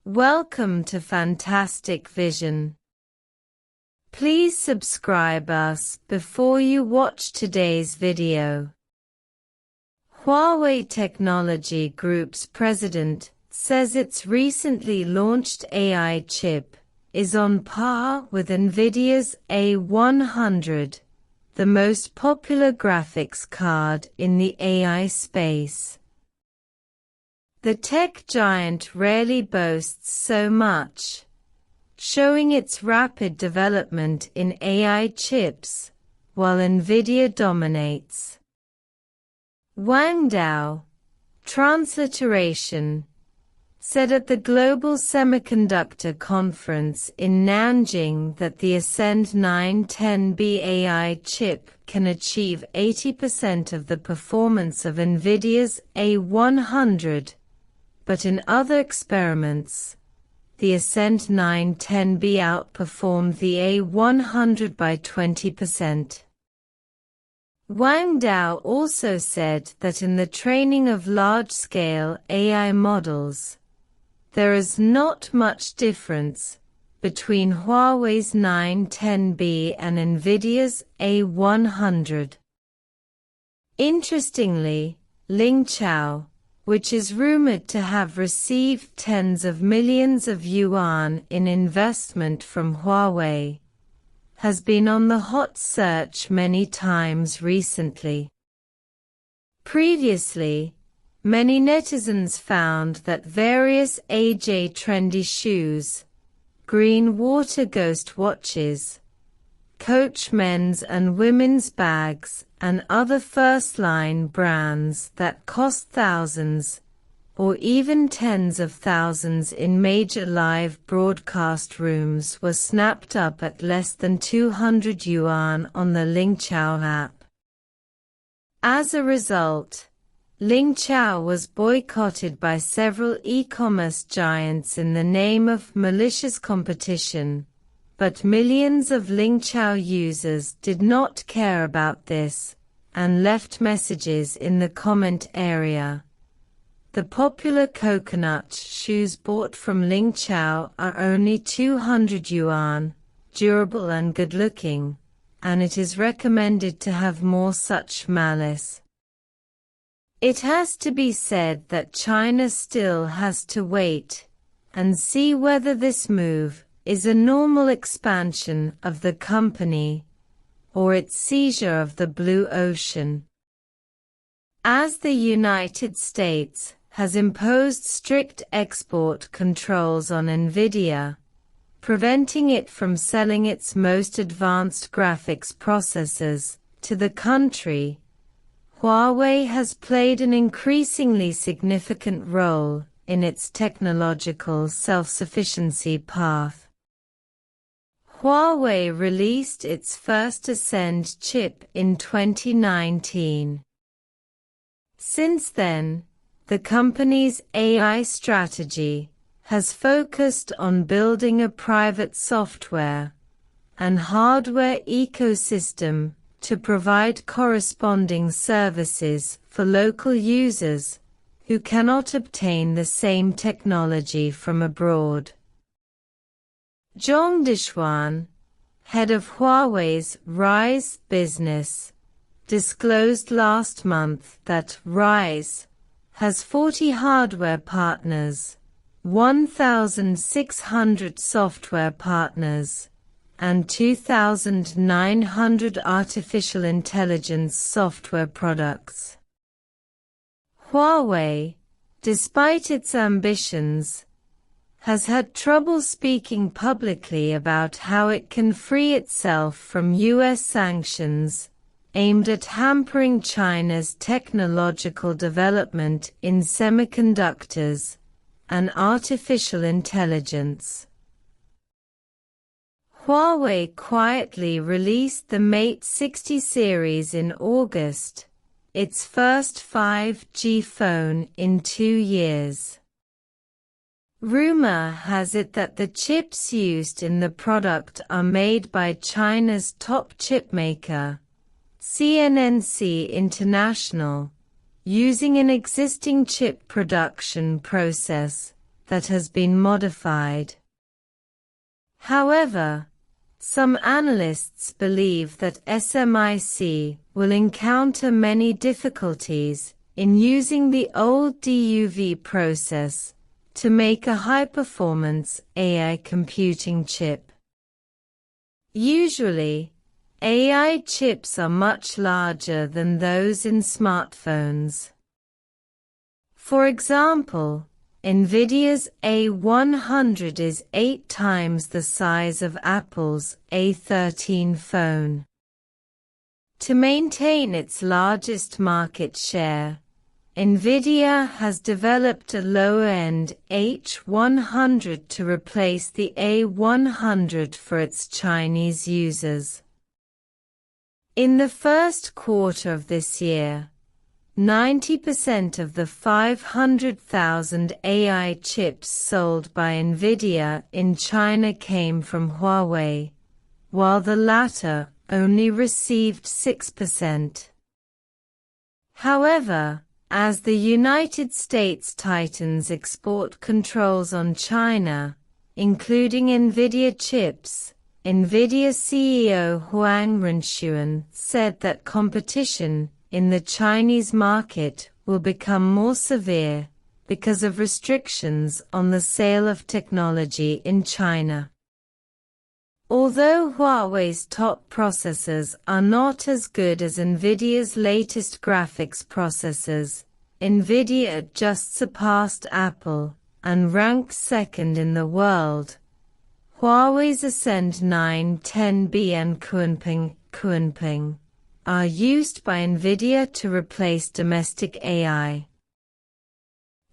Welcome to Fantastic Vision. Please subscribe us before you watch today's video. Huawei Technology Group's president says its recently launched AI chip is on par with Nvidia's A100, the most popular graphics card in the AI space. The tech giant rarely boasts so much, showing its rapid development in AI chips, while Nvidia dominates. Wang Dao, transliteration, said at the Global Semiconductor Conference in Nanjing that the Ascend 910B AI chip can achieve 80% of the performance of Nvidia's A100, but in other experiments, the Ascend 910B outperformed the A100 by 20%. Wang Dao also said that in the training of large-scale AI models, there is not much difference between Huawei's 910B and Nvidia's A100. Interestingly, Lingow, which is rumored to have received tens of millions of yuan in investment from Huawei, has been on the hot search many times recently. Previously, many netizens found that various AJ trendy shoes, green water ghost watches, Coach men's and women's bags, and other first-line brands that cost thousands, or even tens of thousands in major live broadcast rooms were snapped up at less than 200 yuan on the Lingow app. As a result, Lingow was boycotted by several e-commerce giants in the name of malicious competition, but millions of Lingow users did not care about this, and left messages in the comment area. The popular coconut shoes bought from Lingow are only 200 yuan, durable and good-looking, and it is recommended to have more such malice. It has to be said that China still has to wait and see whether this move is a normal expansion of the company, or its seizure of the blue ocean. As the United States has imposed strict export controls on Nvidia, preventing it from selling its most advanced graphics processors to the country, Huawei has played an increasingly significant role in its technological self-sufficiency path. Huawei released its first Ascend chip in 2019. Since then, the company's AI strategy has focused on building a private software and hardware ecosystem to provide corresponding services for local users who cannot obtain the same technology from abroad. Zhong Dishuan, head of Huawei's Rise business, disclosed last month that Rise has 40 hardware partners, 1,600 software partners, and 2,900 artificial intelligence software products. Huawei, despite its ambitions, has had trouble speaking publicly about how it can free itself from U.S. sanctions aimed at hampering China's technological development in semiconductors and artificial intelligence. Huawei quietly released the Mate 60 series in August, its first 5G phone in 2 years. Rumor has it that the chips used in the product are made by China's top chipmaker, CNNC International, using an existing chip production process that has been modified. However, some analysts believe that SMIC will encounter many difficulties in using the old DUV process to make a high-performance AI computing chip. Usually, AI chips are much larger than those in smartphones. For example, Nvidia's A100 is 8 times the size of Apple's A13 phone. To maintain its largest market share, Nvidia has developed a lower-end H100 to replace the A100 for its Chinese users. In the first quarter of this year, 90% of the 500,000 AI chips sold by Nvidia in China came from Huawei, while the latter only received 6%. However, as the United States tightens export controls on China, including Nvidia chips, Nvidia CEO Huang Renxuan said that competition in the Chinese market will become more severe because of restrictions on the sale of technology in China. Although Huawei's top processors are not as good as Nvidia's latest graphics processors, Nvidia just surpassed Apple and ranks second in the world. Huawei's Ascend 9, 10B and Kunping are used by Nvidia to replace domestic AI.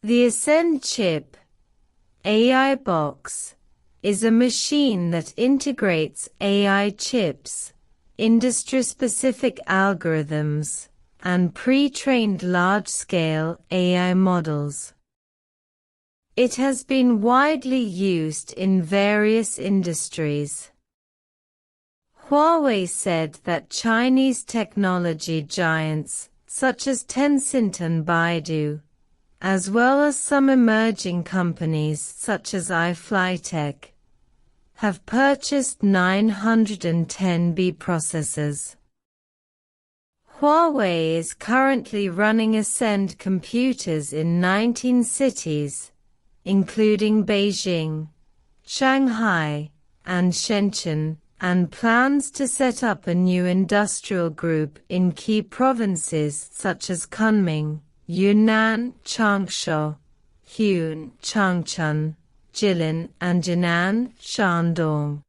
The Ascend chip, AI box, is a machine that integrates AI chips, industry-specific algorithms, and pre-trained large-scale AI models. It has been widely used in various industries. Huawei said that Chinese technology giants, such as Tencent and Baidu, as well as some emerging companies such as iFlyTek, have purchased 910B processors. Huawei is currently running Ascend computers in 19 cities, including Beijing, Shanghai, and Shenzhen, and plans to set up a new industrial group in key provinces such as Kunming, Yunnan, Changsha, Hunan, Changchun, Jilin, and Jinan, Shandong.